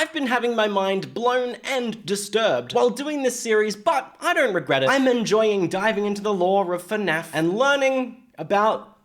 I've been having my mind blown and disturbed while doing this series, but I don't regret it. I'm enjoying diving into the lore of FNAF and learning about,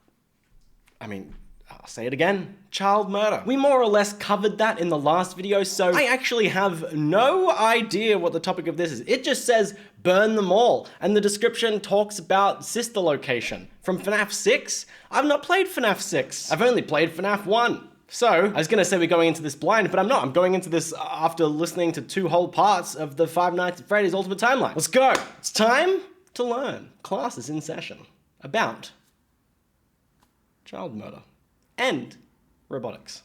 I'll say it again, child murder. We more or less covered that in the last video, so I actually have no idea what the topic of this is. It just says burn them all, and the description talks about sister location. From FNAF 6? I've not played FNAF 6. I've only played FNAF 1. So, I was gonna say we're going into this blind, but I'm not. I'm going into this after listening to 2 whole parts of the Five Nights at Freddy's Ultimate Timeline. Let's go! It's time to learn. Class is in session. About child murder and robotics.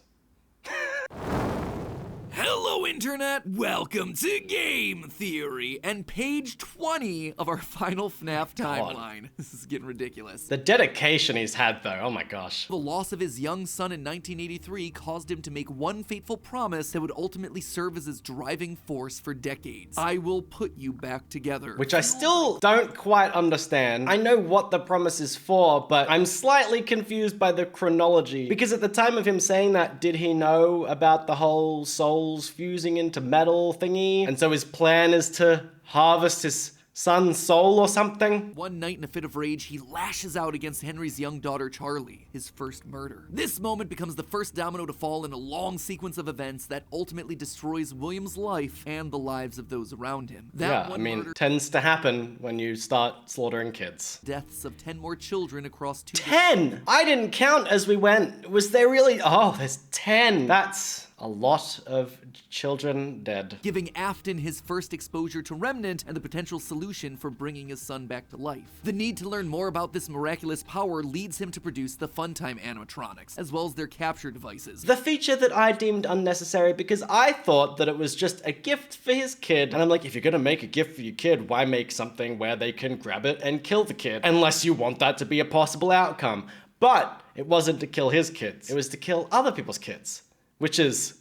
Hello Internet, welcome to Game Theory and page 20 of our final FNAF timeline. This is getting ridiculous. The dedication he's had though, oh my gosh. The loss of his young son in 1983 caused him to make one fateful promise that would ultimately serve as his driving force for decades. I will put you back together. Which I still don't quite understand. I know what the promise is for, but I'm slightly confused by the chronology. Because at the time of him saying that, did he know about the whole souls fusing into metal thingy? And so his plan is to harvest his son's soul or something? One night in a fit of rage, he lashes out against Henry's young daughter Charlie, his first murder. This moment becomes the first domino to fall in a long sequence of events that ultimately destroys William's life and the lives of those around him. That tends to happen when you start slaughtering kids. Deaths of 10 more children across 2 10! I didn't count as we went. Was there really? Oh, there's 10. That's a lot of children dead. Giving Afton his first exposure to Remnant and the potential solution for bringing his son back to life. The need to learn more about this miraculous power leads him to produce the Funtime animatronics, as well as their capture devices. The feature that I deemed unnecessary because I thought that it was just a gift for his kid. And I'm like, if you're gonna make a gift for your kid, why make something where they can grab it and kill the kid? Unless you want that to be a possible outcome. But it wasn't to kill his kids. It was to kill other people's kids. Which is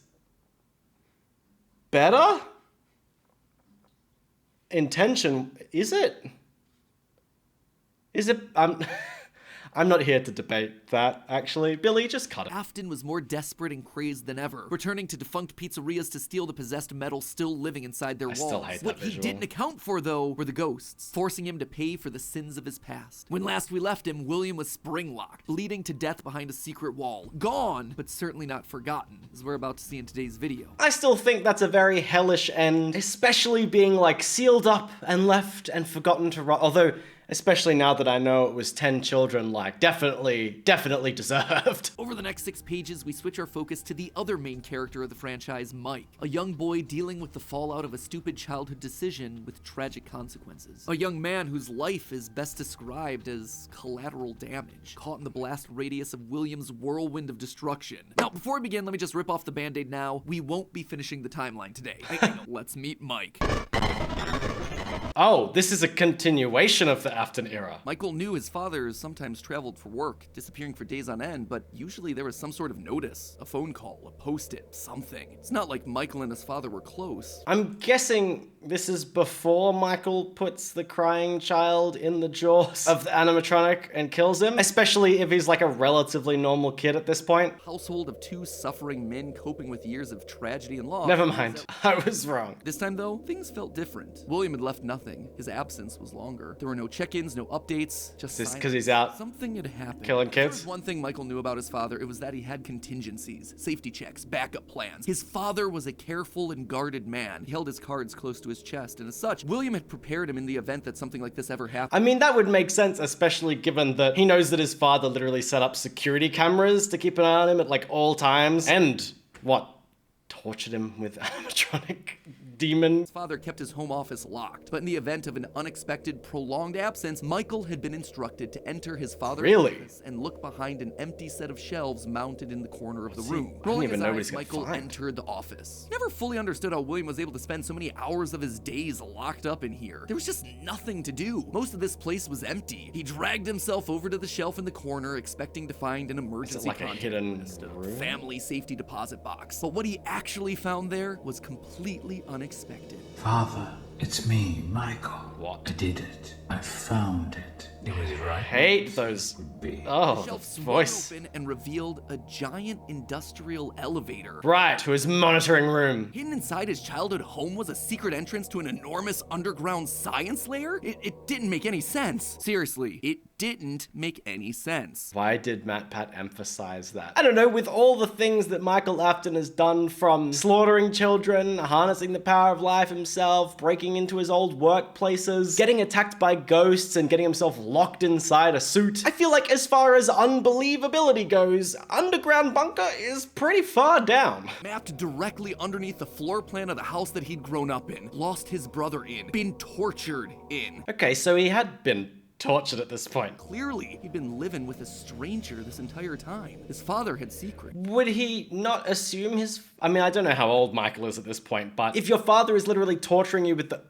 better? Intention, is it? Is it? I'm not here to debate that, actually. Billy, just cut it. Afton was more desperate and crazed than ever, returning to defunct pizzerias to steal the possessed metal still living inside their walls. Still hate that what visual. He didn't account for, though, were the ghosts, forcing him to pay for the sins of his past. When last we left him, William was spring-locked, bleeding to death behind a secret wall. Gone, but certainly not forgotten, as we're about to see in today's video. I still think that's a very hellish end, especially being, like, sealed up and left and forgotten to rot. Although, especially now that I know it was 10 children, like, definitely deserved. Over the next 6 pages, we switch our focus to the other main character of the franchise, Mike, a young boy dealing with the fallout of a stupid childhood decision with tragic consequences. A young man whose life is best described as collateral damage, caught in the blast radius of William's whirlwind of destruction. Now, before we begin, let me just rip off the band-aid now. We won't be finishing the timeline today. Let's meet Mike. Oh, this is a continuation of the Afton era. Michael knew his father sometimes traveled for work, disappearing for days on end, but usually there was some sort of notice, a phone call, a post-it, something. It's not like Michael and his father were close. I'm guessing this is before Michael puts the crying child in the jaws of the animatronic and kills him, especially if he's like a relatively normal kid at this point. Household of 2 suffering men coping with years of tragedy and loss. Never mind, I was wrong. This time though, things felt different. William had left nothing. His absence was longer. There were no check-ins, no updates, just Just because he's out something had happened. killing kids? If there was one thing Michael knew about his father, it was that he had contingencies, safety checks, backup plans. His father was a careful and guarded man. He held his cards close to his chest, and as such, William had prepared him in the event that something like this ever happened. I mean, that would make sense, especially given that he knows that his father literally set up security cameras to keep an eye on him at like all times. And tortured him with animatronic demon. His father kept his home office locked, but in the event of an unexpected, prolonged absence, Michael had been instructed to enter his father's office and look behind an empty set of shelves mounted in the corner of the room. Rolling his eyes, Michael entered the office. He never fully understood how William was able to spend so many hours of his days locked up in here. There was just nothing to do. Most of this place was empty. He dragged himself over to the shelf in the corner, expecting to find an emergency contact list, family safety deposit box. But what he actually found there was completely unexpected. Father, it's me, Michael. What? I did it. I found it. It was right. I hate those. Oh, The shelf the swung voice. open and revealed a giant industrial elevator. Right, to his monitoring room. Hidden inside his childhood home was a secret entrance to an enormous underground science lair? It didn't make any sense. Seriously, it didn't make any sense. Why did MatPat emphasize that? I don't know, with all the things that Michael Afton has done, from slaughtering children, harnessing the power of life himself, breaking into his old workplaces, getting attacked by ghosts, and getting himself locked inside a suit. I feel like as far as unbelievability goes, Underground Bunker is pretty far down. Mapped directly underneath the floor plan of the house that he'd grown up in, lost his brother in, been tortured in. Okay, so he had been tortured at this point. Clearly, he'd been living with a stranger this entire time. His father had secrets. Would he not assume his... I mean, I don't know how old Michael is at this point, but if your father is literally torturing you with the...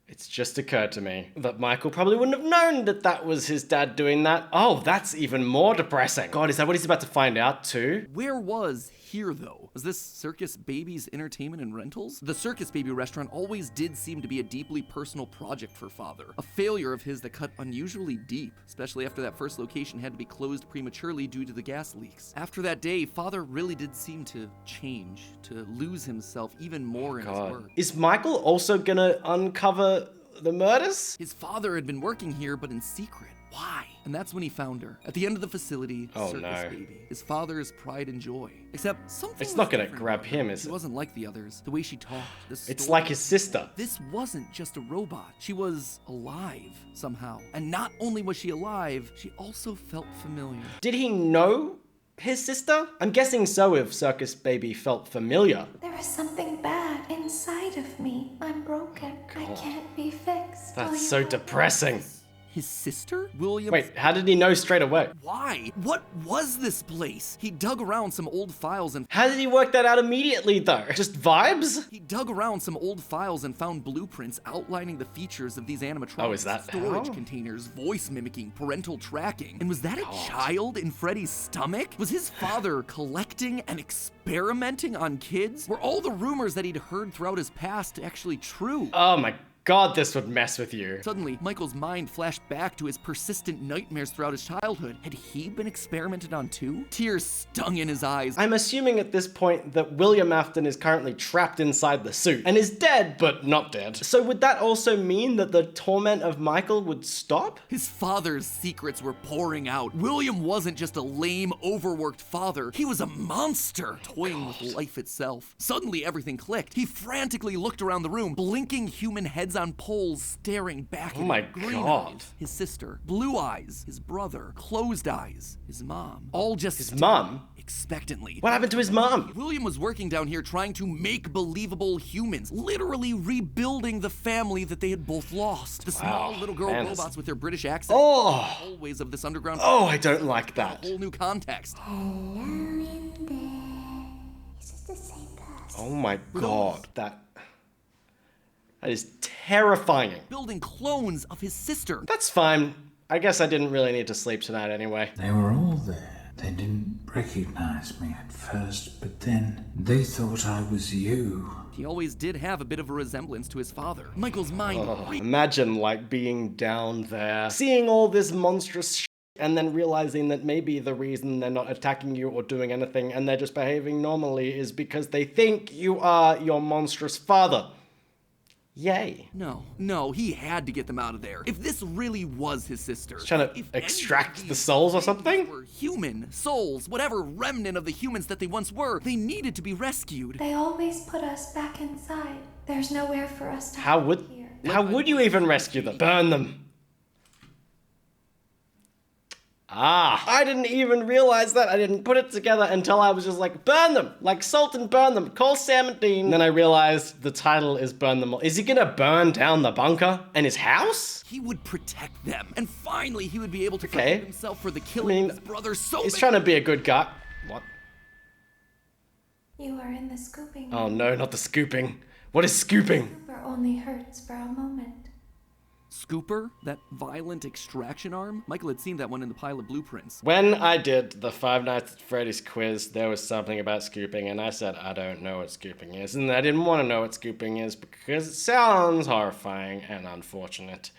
It's just occurred to me that Michael probably wouldn't have known that that was his dad doing that. Oh, that's even more depressing. God, is that what he's about to find out too? Where was here, though? Was this Circus Baby's entertainment and rentals? The Circus Baby restaurant always did seem to be a deeply personal project for Father. A failure of his that cut unusually deep, especially after that first location had to be closed prematurely due to the gas leaks. After that day, Father really did seem to change, to lose himself even more in his work. Is Michael also gonna uncover the murders? His father had been working here, but in secret. Why? And that's when he found her. At the end of the facility, Circus Baby. His father's pride and joy. Except something It's not gonna different grab about her. him, is She it? wasn't like the others. The way she talked. It's like his sister. This wasn't just a robot. She was alive, somehow. And not only was she alive, she also felt familiar. Did he know his sister? I'm guessing so if Circus Baby felt familiar. There is something bad inside of me. I'm broken. I can't be fixed. That's so depressing. His sister? William... Wait, how did he know straight away? Why? What was this place? He dug around some old files and... How did he work that out immediately though? Just vibes? He dug around some old files and found blueprints outlining the features of these animatronics. Oh, is that storage how? containers, voice mimicking, parental tracking. And was that a child in Freddy's stomach? Was his father collecting and experimenting on kids? Were all the rumors that he'd heard throughout his past actually true? Oh my God, this would mess with you. Suddenly, Michael's mind flashed back to his persistent nightmares throughout his childhood. Had he been experimented on too? Tears stung in his eyes. I'm assuming at this point that William Afton is currently trapped inside the suit and is dead, but not dead. So would that also mean that the torment of Michael would stop? His father's secrets were pouring out. William wasn't just a lame, overworked father. He was a monster, toying with life itself. Suddenly, everything clicked. He frantically looked around the room, blinking human heads on poles staring back at him. my Green God. eyes, his sister, blue eyes, his brother, closed eyes, his mom. All just His mom? expectantly. What happened to his mom? William was working down here trying to make believable humans, literally rebuilding the family that they had both lost. The small little girl man, robots with their British accents. Oh. The hallways of this underground. Oh, I don't like that. A whole new context. Hello in there. Is this the same person? Oh my God, that is terrifying. Building clones of his sister. That's fine. I guess I didn't really need to sleep tonight anyway. They were all there. They didn't recognize me at first, but then they thought I was you. He always did have a bit of a resemblance to his father. Michael's mind. Imagine like being down there, seeing all this monstrous shit, and then realizing that maybe the reason they're not attacking you or doing anything and they're just behaving normally is because they think you are your monstrous father. Yay. No, he had to get them out of there. If this really was his sister. He's trying to if extract any of the these souls or babies something? Were human, souls, whatever remnant of the humans that they once were, they needed to be rescued. They always put us back inside. There's nowhere for us to How hide would here. you even rescue them? Burn them. Ah, I didn't even realize that. I didn't put it together until I was just like, burn them, like salt and burn them. Call Sam and Dean. And then I realized the title is Burn Them All. Is he gonna burn down the bunker and his house? He would protect them, and finally he would be able to Okay. forgive himself for the killing of his brother so He's many- trying to be a good guy. What? You are in the scooping Oh room. no, not the scooping. What is scooping? Scooper only hurts for a moment. Scooper? That violent extraction arm? Michael had seen that one in the pile of blueprints. When I did the Five Nights at Freddy's quiz, there was something about scooping, and I said, I don't know what scooping is. And I didn't want to know what scooping is because it sounds horrifying and unfortunate.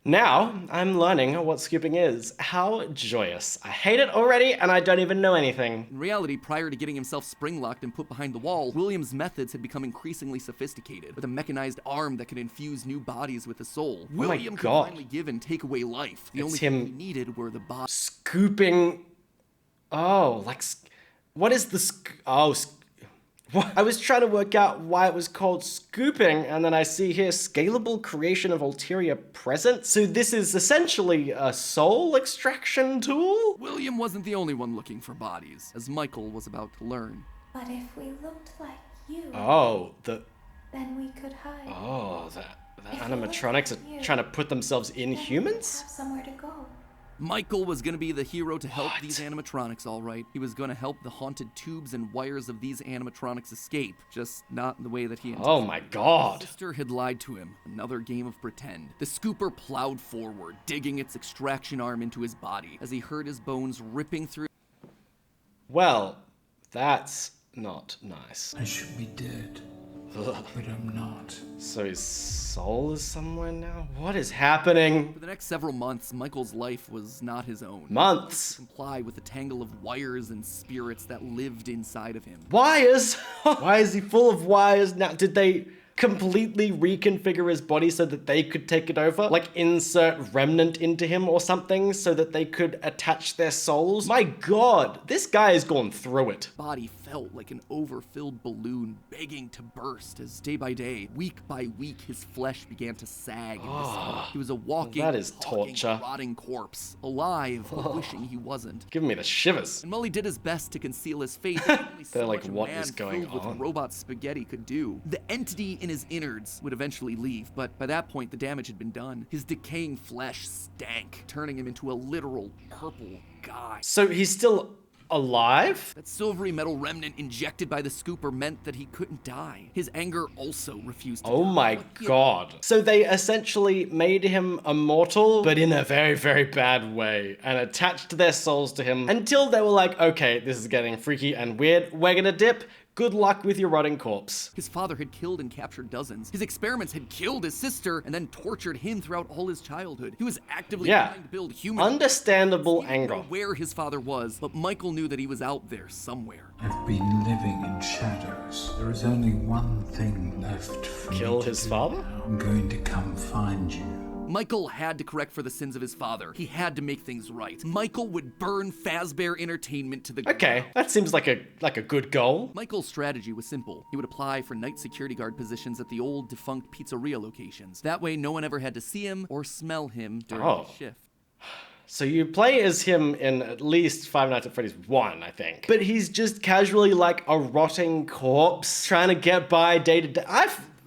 Now, I'm learning what scooping is. How joyous. I hate it already, and I don't even know anything. In reality, prior to getting himself spring-locked and put behind the wall, William's methods had become increasingly sophisticated, with a mechanized arm that could infuse new bodies with a soul. William could finally give and take away life. The only thing he needed were the bodies. Scooping. Oh, like, what is the I was trying to work out why it was called scooping, and then I see here scalable creation of ulterior presence. So this is essentially a soul extraction tool? William wasn't the only one looking for bodies, as Michael was about to learn. But if we looked like you, then we could hide. Oh, the animatronics are trying to put themselves in humans? Have somewhere to go. Michael was going to be the hero to help these animatronics, all right. He was going to help the haunted tubes and wires of these animatronics escape, just not in the way that he intended. Oh my god. His sister had lied to him. Another game of pretend. The scooper plowed forward, digging its extraction arm into his body as he heard his bones ripping through. Well, that's not nice. I should be dead, but I'm not. So his soul is somewhere now? What is happening? For the next several months, Michael's life was not his own. Months? Comply with the tangle of wires and spirits that lived inside of him. Wires? Why is he full of wires now? Did they completely reconfigure his body so that they could take it over? Like insert remnant into him or something so that they could attach their souls? My god, this guy has gone through it. Body felt like an overfilled balloon begging to burst as day by day, week by week, his flesh began to sag in his stomach. He was a walking, that is torture. rotting corpse, alive, but wishing he wasn't. Giving me the shivers. And while he did his best to conceal his face, they're like, what is going on? With robot spaghetti could do. The entity in his innards would eventually leave, but by that point, the damage had been done. His decaying flesh stank, turning him into a literal purple guy. So he's still alive? That silvery metal remnant injected by the scooper meant that he couldn't die. His anger also refused to die. Oh my god. So they essentially made him immortal, but in a very, very bad way, and attached their souls to him until they were like, okay, this is getting freaky and weird. We're gonna dip. Good luck with your rotting corpse. His father had killed and captured dozens. His experiments had killed his sister and then tortured him throughout all his childhood. He was actively trying to build human. Understandable anger. He didn't know where his father was, but Michael knew that he was out there somewhere. I've been living in shadows. There is only one thing left for me to kill his father? now. I'm going to come find you. Michael had to correct for the sins of his father. He had to make things right. Michael would burn Fazbear Entertainment to the ground. Okay, that seems like a good goal. Michael's strategy was simple. He would apply for night security guard positions at the old defunct pizzeria locations. That way, no one ever had to see him or smell him during his shift. So you play as him in at least Five Nights at Freddy's 1, I think. But he's just casually like a rotting corpse trying to get by day to day.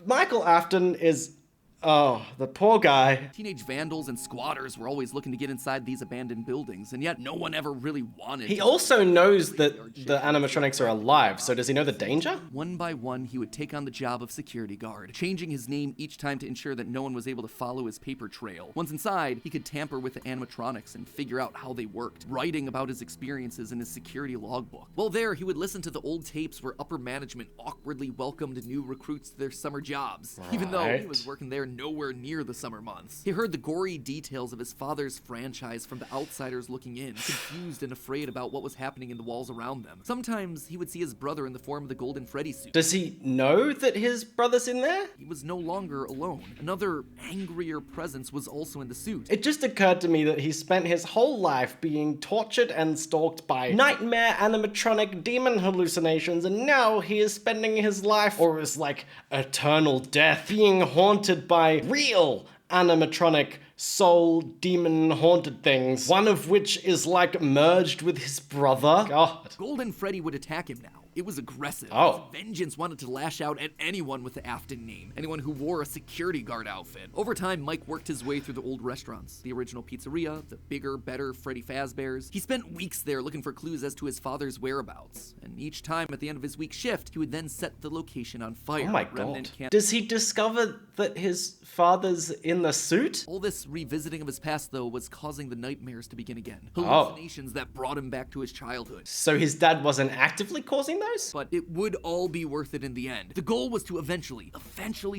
Michael Afton is... oh, the poor guy. Teenage vandals and squatters were always looking to get inside these abandoned buildings, and yet no one ever really wanted. He also knows that the animatronics are alive, so does he know the danger? One by one, he would take on the job of security guard, changing his name each time to ensure that no one was able to follow his paper trail. Once inside, he could tamper with the animatronics and figure out how they worked, writing about his experiences in his security logbook. While there, he would listen to the old tapes where upper management awkwardly welcomed new recruits to their summer jobs, even though he was working there nowhere near the summer months. He heard the gory details of his father's franchise from the outsiders looking in, confused and afraid about what was happening in the walls around them. Sometimes he would see his brother in the form of the Golden Freddy suit. Does he know that his brother's in there? He was no longer alone. Another angrier presence was also in the suit. It just occurred to me that he spent his whole life being tortured and stalked by nightmare animatronic demon hallucinations, and now he is spending his life, or his like eternal death, being haunted by real animatronic soul demon haunted things, one of which is like merged with his brother. God. Golden Freddy would attack him now, it was aggressive. Oh. Vengeance wanted to lash out at anyone with the Afton name, anyone who wore a security guard outfit. Over time, Mike worked his way through the old restaurants, the original pizzeria, the bigger, better Freddy Fazbear's. He spent weeks there looking for clues as to his father's whereabouts, and each time at the end of his week shift, he would then set the location on fire. Oh my god. Does he discover that his father's in the suit? All this revisiting of his past, though, was causing the nightmares to begin again. Hallucinations that brought him back to his childhood. So his dad wasn't actively causing those? But it would all be worth it in the end. The goal was to eventually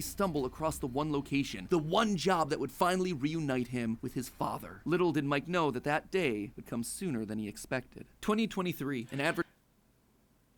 stumble across the one location, the one job that would finally reunite him with his father. Little did Mike know that that day would come sooner than he expected. 2023, an advert.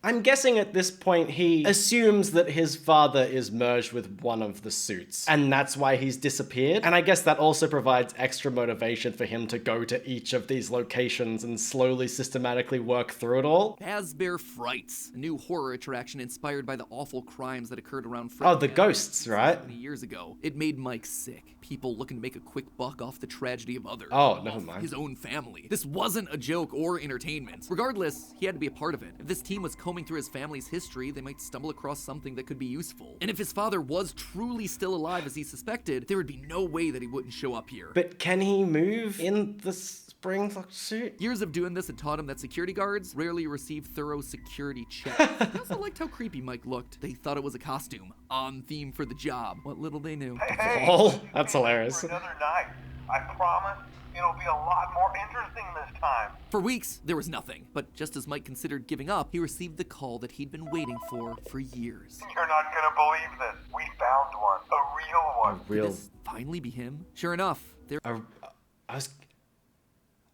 I'm guessing at this point he assumes that his father is merged with one of the suits, and that's why he's disappeared. And I guess that also provides extra motivation for him to go to each of these locations and slowly, systematically work through it all. Fazbear Frights, a new horror attraction inspired by the awful crimes that occurred around Oh, the ghosts, right? 70 years ago. It made Mike sick. People looking to make a quick buck off the tragedy of others. Oh, never mind. His own family. This wasn't a joke or entertainment. Regardless, he had to be a part of it. If this team was combing through his family's history, they might stumble across something that could be useful. And if his father was truly still alive as he suspected, there would be no way that he wouldn't show up here. But can he move in the spring-locked suit? Years of doing this had taught him that security guards rarely receive thorough security checks. They also liked how creepy Mike looked. They thought it was a costume, on theme for the job. What little they knew. Hey, Oh, that's hilarious. for another night. I promise it'll be a lot more interesting this time. For weeks, there was nothing. But just as Mike considered giving up, he received the call that he'd been waiting for years. You're not gonna believe this. We found one. A real one. Could this finally be him? Sure enough, there.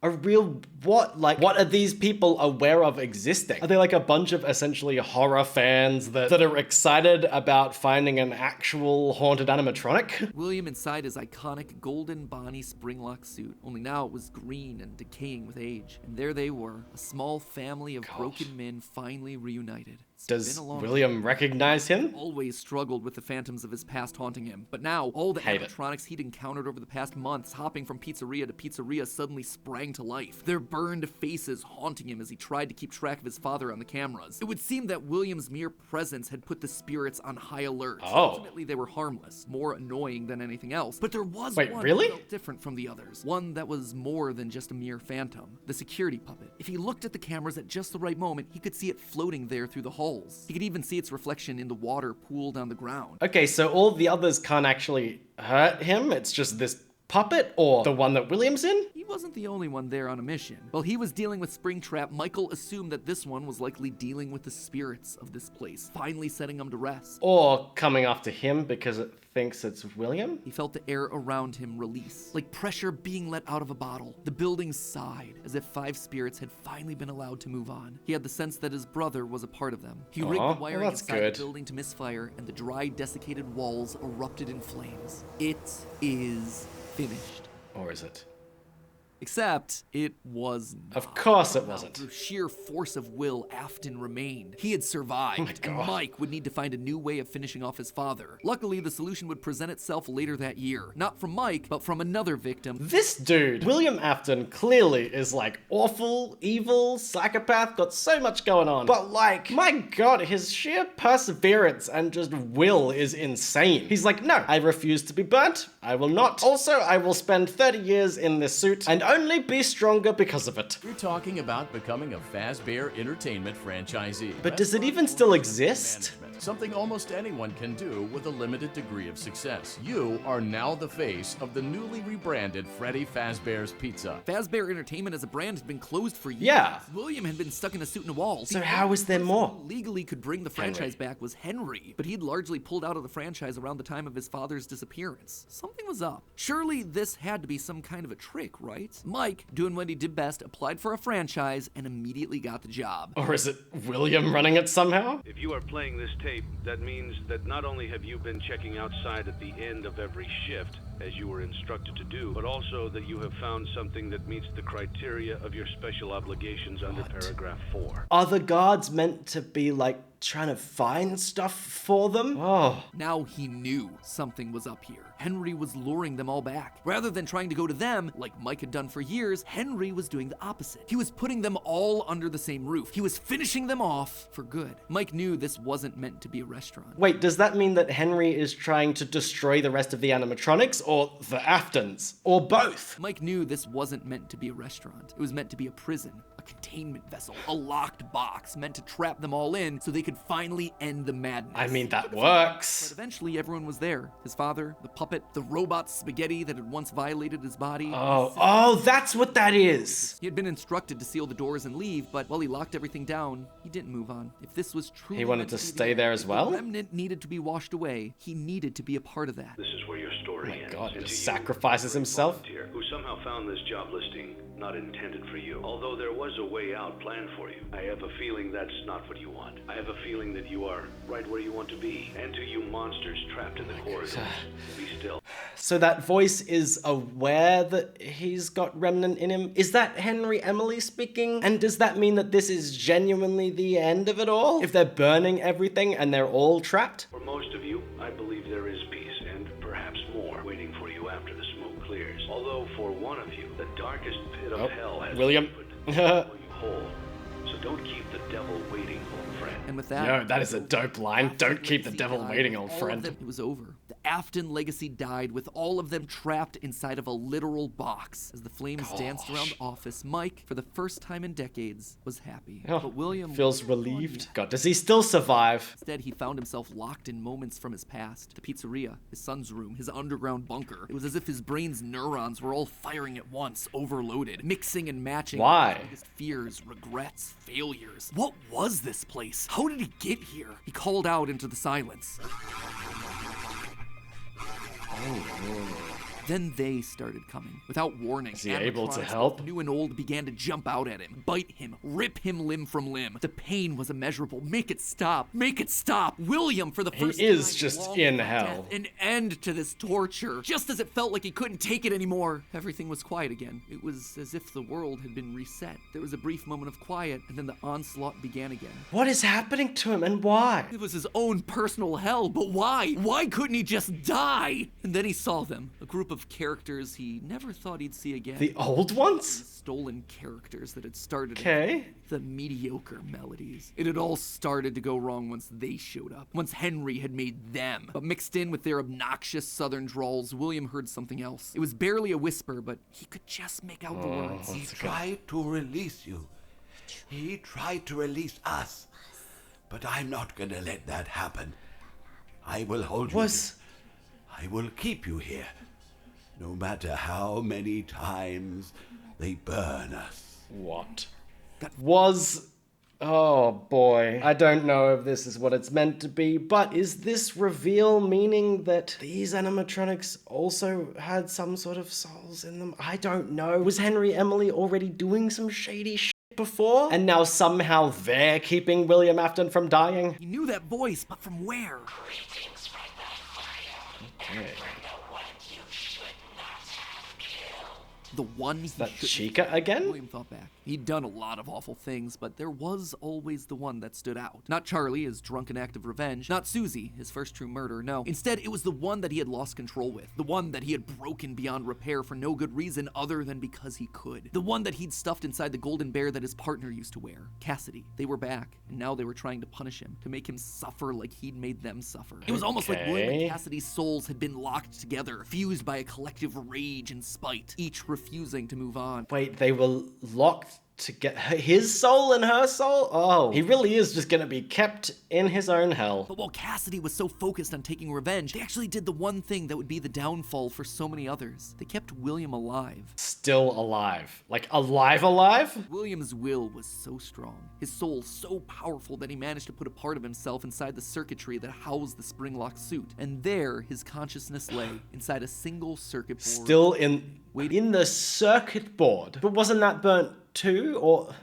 A real what? Like, what are these people aware of existing? Are they like a bunch of essentially horror fans that are excited about finding an actual haunted animatronic? William inside his iconic golden Bonnie springlock suit, only now it was green and decaying with age. And there they were, a small family of broken men finally reunited. Does William recognize him? Always struggled with the phantoms of his past haunting him, but now all the animatronics he'd encountered over the past months, hopping from pizzeria to pizzeria, suddenly sprang to life. Their burned faces haunting him as he tried to keep track of his father on the cameras. It would seem that William's mere presence had put the spirits on high alert. Ultimately, they were harmless, more annoying than anything else. But there was one that felt different from the others. One that was more than just a mere phantom. The security puppet. If he looked at the cameras at just the right moment, he could see it floating there through the halls. He could even see its reflection in the water pooled on the ground. Okay, so all the others can't actually hurt him? It's just this puppet, or the one that William's in? He wasn't the only one there on a mission. While he was dealing with Springtrap, Michael assumed that this one was likely dealing with the spirits of this place, finally setting him to rest. Or coming after him because it thinks it's William? He felt the air around him release, like pressure being let out of a bottle. The building sighed, as if 5 spirits had finally been allowed to move on. He had the sense that his brother was a part of them. He rigged the wiring inside the building to misfire, and the dry, desiccated walls erupted in flames. It is finished. Or is it? Except, it was not. Of course it wasn't. Through sheer force of will, Afton remained. He had survived. Oh my God. And Mike would need to find a new way of finishing off his father. Luckily, the solution would present itself later that year. Not from Mike, but from another victim. This dude, William Afton, clearly is like awful, evil, psychopath, got so much going on. But like, my God, his sheer perseverance and just will is insane. He's like, no, I refuse to be burnt. I will not. Also, I will spend 30 years in this suit and only be stronger because of it. You're talking about becoming a Fazbear Entertainment franchisee. But does it even still exist? Something almost anyone can do with a limited degree of success. You are now the face of the newly rebranded Freddy Fazbear's Pizza. Fazbear Entertainment as a brand had been closed for years. Yeah. William had been stuck in a suit and a wall. So how is there more? Who legally could bring the franchise back was Henry, but he'd largely pulled out of the franchise around the time of his father's disappearance. Something was up. Surely this had to be some kind of a trick, right? Mike, doing what he did best, applied for a franchise and immediately got the job. Or is it William running it somehow? If you are playing this tape, that means that not only have you been checking outside at the end of every shift, as you were instructed to do, but also that you have found something that meets the criteria of your special obligations under paragraph 4. Are the guards meant to be, like, trying to find stuff for them? Oh. Now he knew something was up here. Henry was luring them all back. Rather than trying to go to them, like Mike had done for years, Henry was doing the opposite. He was putting them all under the same roof. He was finishing them off for good. Mike knew this wasn't meant to be a restaurant. Wait, does that mean that Henry is trying to destroy the rest of the animatronics, or the Aftons, or both? Mike knew this wasn't meant to be a restaurant. It was meant to be a prison, a containment vessel, a locked box meant to trap them all in so they could finally end the madness. I mean, that works. But eventually everyone was there. His father, the puppet, the robot spaghetti that had once violated his body. Oh, that's what that is. He had been instructed to seal the doors and leave, but while he locked everything down, he didn't move on. If this was true, he wanted to stay there as well? The remnant needed to be washed away. He needed to be a part of that. This is where your story ends. God, he just sacrifices himself. Who somehow found this job listing not intended for you. Although there was a way out planned for you. I have a feeling that's not what you want. I have a feeling that you are right where you want to be. And to you monsters trapped in the corridors, be still. So that voice is aware that he's got remnant in him? Is that Henry Emily speaking? And does that mean that this is genuinely the end of it all? If they're burning everything and they're all trapped? For most of you, I believe there is peace and perhaps more waiting for you after the smoke clears. Although for one of you, the darkest pit of hell has William. been put you whole. So don't keep the devil waiting, old friend. And with that, Yo, that is a dope line. Don't keep the devil waiting, old friend. It was over. The Afton legacy died with all of them trapped inside of a literal box. As the flames danced around the office, Mike, for the first time in decades, was happy. But William feels relieved. God, does he still survive? Instead, he found himself locked in moments from his past. The pizzeria, his son's room, his underground bunker. It was as if his brain's neurons were all firing at once, overloaded, mixing and matching. Why? His biggest fears, regrets, failures. What was this place? How did he get here? He called out into the silence. Then they started coming, without warning. Is he able to help? New and old began to jump out at him, bite him, rip him limb from limb. The pain was immeasurable. Make it stop. Make it stop. William, for the first time, he is just in hell. An end to this torture. Just as it felt like he couldn't take it anymore, everything was quiet again. It was as if the world had been reset. There was a brief moment of quiet, and then the onslaught began again. What is happening to him, and why? It was his own personal hell, but why? Why couldn't he just die? And then he saw them, a group of characters he never thought he'd see again. The old ones? Stolen characters that had started. Okay. The mediocre melodies. It had all started to go wrong once they showed up. Once Henry had made them. But mixed in with their obnoxious southern drawls, William heard something else. It was barely a whisper, but he could just make out the words. He tried to release you. He tried to release us. But I'm not gonna let that happen. I will hold you here. I will keep you here. No matter how many times they burn us. What? Oh boy. I don't know if this is what it's meant to be, but is this reveal meaning that these animatronics also had some sort of souls in them? I don't know. Was Henry Emily already doing some shady shit before? And now somehow they're keeping William Afton from dying? He knew that voice, but from where? Okay. The one Is that Chica again? William thought back. He'd done a lot of awful things, but there was always the one that stood out. Not Charlie, his drunken act of revenge. Not Susie, his first true murder, no. Instead, it was the one that he had lost control with. The one that he had broken beyond repair for no good reason other than because he could. The one that he'd stuffed inside the golden bear that his partner used to wear. Cassidy. They were back, and now they were trying to punish him, to make him suffer like he'd made them suffer. It was almost like William and Cassidy's souls had been locked together, fused by a collective rage and spite, each refusing to move on. Wait, they were locked to get his soul and her soul? Oh, he really is just gonna be kept in his own hell. But while Cassidy was so focused on taking revenge, they actually did the one thing that would be the downfall for so many others. They kept William alive. Still alive. Like, alive? William's will was so strong, his soul so powerful that he managed to put a part of himself inside the circuitry that housed the spring-locked suit. And there, his consciousness lay, inside a single circuit board. Still in the circuit board. But wasn't that burnt too? Or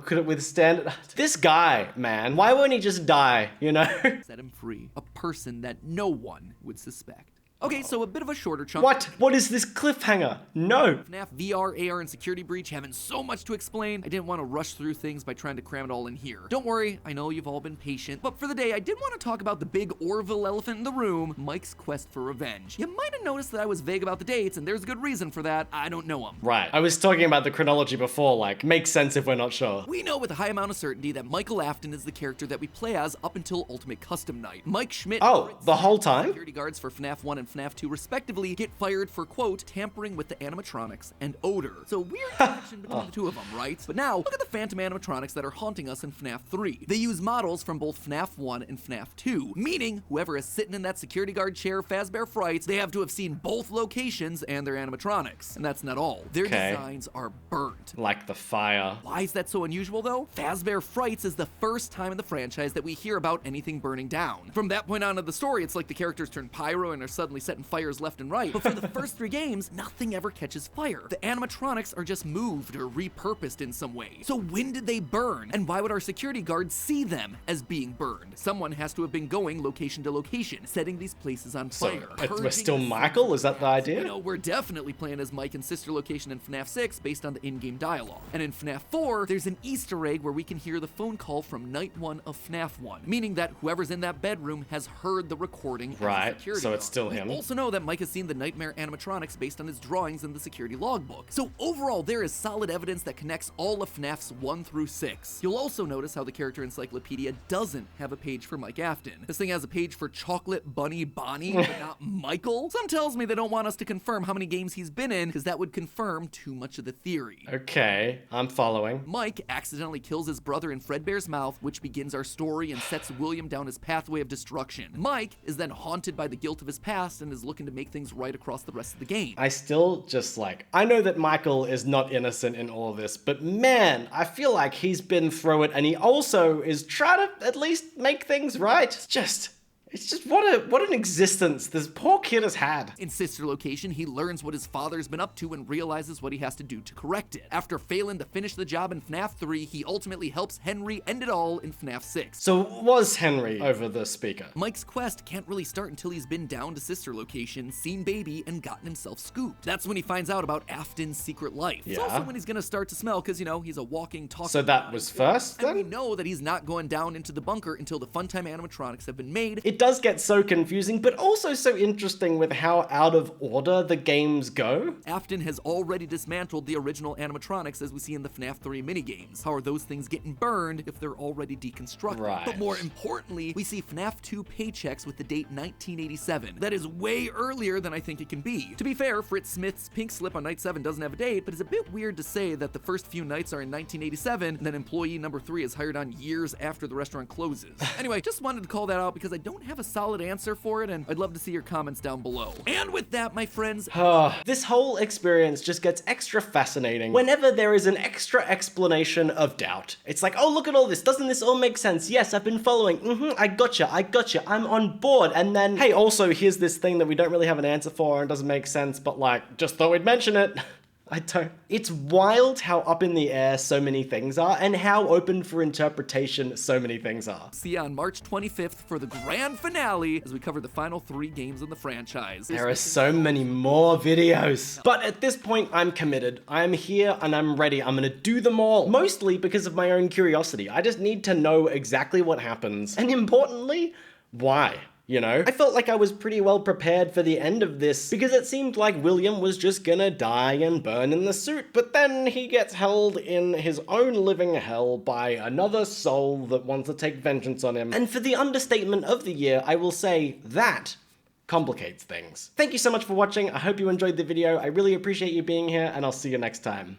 could it withstand it? This guy, man, why won't he just die, you know? Set him free. A person that no one would suspect. Okay, so a bit of a shorter chunk. What? What is this cliffhanger? No. FNAF VR, AR, and Security Breach having so much to explain, I didn't want to rush through things by trying to cram it all in here. Don't worry, I know you've all been patient, but for the day, I did want to talk about the big Orville elephant in the room, Mike's quest for revenge. You might have noticed that I was vague about the dates, and there's a good reason for that. I don't know them. Right. I was talking about the chronology before, like, makes sense if we're not sure. We know with a high amount of certainty that Michael Afton is the character that we play as up until Ultimate Custom Night. Mike Schmidt, oh, the whole time? Security guards for FNAF 1 and FNAF 2 respectively, get fired for, quote, tampering with the animatronics and odor. So weird connection between the two of them, right? But now, look at the phantom animatronics that are haunting us in FNAF 3. They use models from both FNAF 1 and FNAF 2, meaning whoever is sitting in that security guard chair, Fazbear Frights, they have to have seen both locations and their animatronics. And that's not all. Their designs are burnt. Like the fire. Why is that so unusual, though? Fazbear Frights is the first time in the franchise that we hear about anything burning down. From that point on in the story, it's like the characters turn pyro and are suddenly setting fires left and right. But for the first 3 games, nothing ever catches fire. The animatronics are just moved or repurposed in some way. So when did they burn? And why would our security guards see them as being burned? Someone has to have been going location to location, setting these places on fire. So we're still Michael? Is that the idea? You know, we're definitely playing as Mike and Sister Location in FNAF 6 based on the in-game dialogue. And in FNAF 4, there's an Easter egg where we can hear the phone call from Night 1 of FNAF 1, meaning that whoever's in that bedroom has heard the recording of the security so it's guard. still him. We also know that Mike has seen the nightmare animatronics based on his drawings in the security logbook. So overall, there is solid evidence that connects all of FNAFs 1 through 6. You'll also notice how the character encyclopedia doesn't have a page for Mike Afton. This thing has a page for Chocolate Bunny Bonnie, but not Michael. Some tells me they don't want us to confirm how many games he's been in, because that would confirm too much of the theory. Okay, I'm following. Mike accidentally kills his brother in Fredbear's mouth, which begins our story and sets William down his pathway of destruction. Mike is then haunted by the guilt of his past and is looking to make things right across the rest of the game. I still just I know that Michael is not innocent in all of this, but man, I feel like he's been through it and he also is trying to at least make things right. It's just what an existence this poor kid has had. In Sister Location, he learns what his father's been up to and realizes what he has to do to correct it. After failing to finish the job in FNAF 3, he ultimately helps Henry end it all in FNAF 6. So was Henry over the speaker? Mike's quest can't really start until he's been down to Sister Location, seen Baby, and gotten himself scooped. That's when he finds out about Afton's secret life. It's also when he's gonna start to smell, because, you know, he's a walking, talking... So that was first, then? And we know that he's not going down into the bunker until the Funtime animatronics have been made. It does get so confusing, but also so interesting with how out of order the games go. Afton has already dismantled the original animatronics as we see in the FNAF 3 minigames. How are those things getting burned if they're already deconstructed? Right. But more importantly, we see FNAF 2 paychecks with the date 1987. That is way earlier than I think it can be. To be fair, Fritz Smith's pink slip on night 7 doesn't have a date, but it's a bit weird to say that the first few nights are in 1987 and then employee number 3 is hired on years after the restaurant closes. Anyway, just wanted to call that out because I don't have a solid answer for it, and I'd love to see your comments down below. And with that, my friends, this whole experience just gets extra fascinating whenever there is an extra explanation of doubt. It's like, oh, look at all this. Doesn't this all make sense? Yes, I've been following. I gotcha. I'm on board. And then, hey, also, here's this thing that we don't really have an answer for and doesn't make sense, but like, just thought we'd mention it. I don't. It's wild how up in the air so many things are and how open for interpretation so many things are. See you on March 25th for the grand finale as we cover the final 3 games in the franchise. There are so many more videos. But at this point, I'm committed. I'm here and I'm ready. I'm gonna do them all. Mostly because of my own curiosity. I just need to know exactly what happens. And importantly, why. You know? I felt like I was pretty well prepared for the end of this because it seemed like William was just gonna die and burn in the suit, but then he gets held in his own living hell by another soul that wants to take vengeance on him. And for the understatement of the year, I will say that complicates things. Thank you so much for watching. I hope you enjoyed the video. I really appreciate you being here, and I'll see you next time.